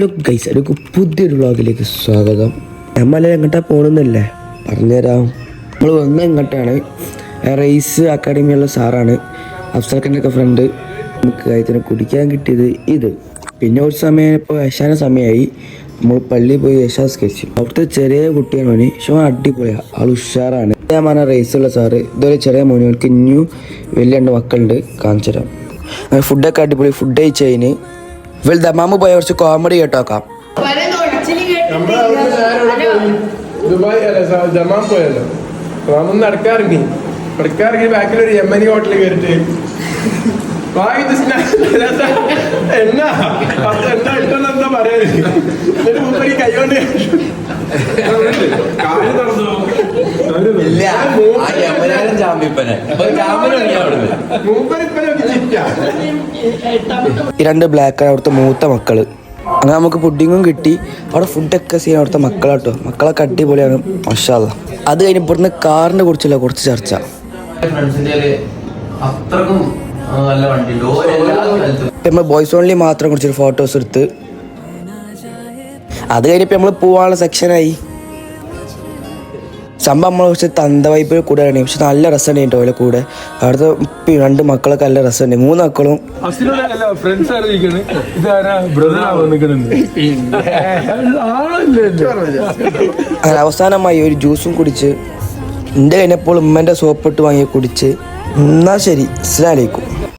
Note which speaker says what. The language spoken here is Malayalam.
Speaker 1: ഹലോ ഗൈസ്, എനിക്ക് പുതിയൊരു വ്ളോഗിലേക്ക് സ്വാഗതം. നമ്മളെല്ലാം എങ്ങോട്ടാ പോകണമെന്നല്ലേ പറഞ്ഞുതരാം. നമ്മൾ വന്ന എങ്ങോട്ടാണ്, റേസ് അക്കാഡമിയുള്ള സാറാണ്, അഫ്സൽഖാൻ്റെ ഒക്കെ ഫ്രണ്ട്. നമുക്ക് ഇതിനെ കുടിക്കാൻ കിട്ടിയത് ഇത്. പിന്നെ ഒരു സമയം ഇപ്പോൾ യശാന സമയമായി, നമ്മൾ പള്ളിയിൽ പോയി യശാസ് കഴിച്ചു. അവിടുത്തെ ചെറിയ കുട്ടിയാണ് മോന്, പക്ഷേ അടിപൊളിയാണ്, ആൾ ഉഷാറാണ്. ഞാൻ പറഞ്ഞ റേസുള്ള സാറ് ഇതുപോലെ ചെറിയ മോനുകൾക്ക് ഇനിയും വലിയ 2 മക്കളുണ്ട്, കാണിച്ചു തരാം. ഫുഡൊക്കെ അടിപൊളി. ഫുഡ് കഴിച്ചതിന് ദമാമ് പോയ കുറച്ച് കോമഡി കേട്ടോക്കാം.
Speaker 2: ദുബായ് അല്ല ജമാൻ പോയല്ലോ, മാമൊന്ന് നടക്കാറിങ്ങി ബാക്കിലൊരു യമനി ഹോട്ടലിൽ കയറിട്ട് എന്നാ എന്താ പറയാ മൂപ്പരി കൈകൊണ്ട്
Speaker 1: ഈ 2 ബ്ലാക്കാണ് അവിടുത്തെ മൂത്ത മക്കള്. അങ്ങനെ നമുക്ക് പുഡിങ്ങും കിട്ടി. അവിടെ ഫുഡൊക്കെ ചെയ്യാൻ അവിടുത്തെ മക്കളാട്ടോ, മക്കളൊക്കെ അടിപൊളിയാണ്, മാഷാ അല്ലാഹ്. അത് കഴിഞ്ഞ് ഇവിടുന്ന് കാറിനെ കുറിച്ചുള്ള കുറച്ച് ചർച്ച. നമ്മൾ ബോയ്സ് ഓൺലി മാത്രം കുറച്ചൊരു ഫോട്ടോസ് എടുത്ത് അത് കഴിഞ്ഞപ്പോൾ നമ്മൾ പോവാനുള്ള സെക്ഷനായി. സംഭവം നമ്മൾ കുറച്ച് തന്ത വൈപ്പിൽ കൂടെ ആണ്, പക്ഷെ നല്ല രസമുണ്ട് കേട്ടോ. അതിലെ കൂടെ അവിടുത്തെ 2 മക്കളൊക്കെ നല്ല രസമുണ്ട്. 3 മക്കളും അങ്ങനെ അവസാനമായി ഒരു ജ്യൂസും കുടിച്ച് എൻ്റെ കഴിഞ്ഞപ്പോൾ ഉമ്മൻ്റെ സോപ്പിട്ട് വാങ്ങി കുടിച്ച്. എന്നാൽ ശരി, അസ്സലാമു അലൈക്കും.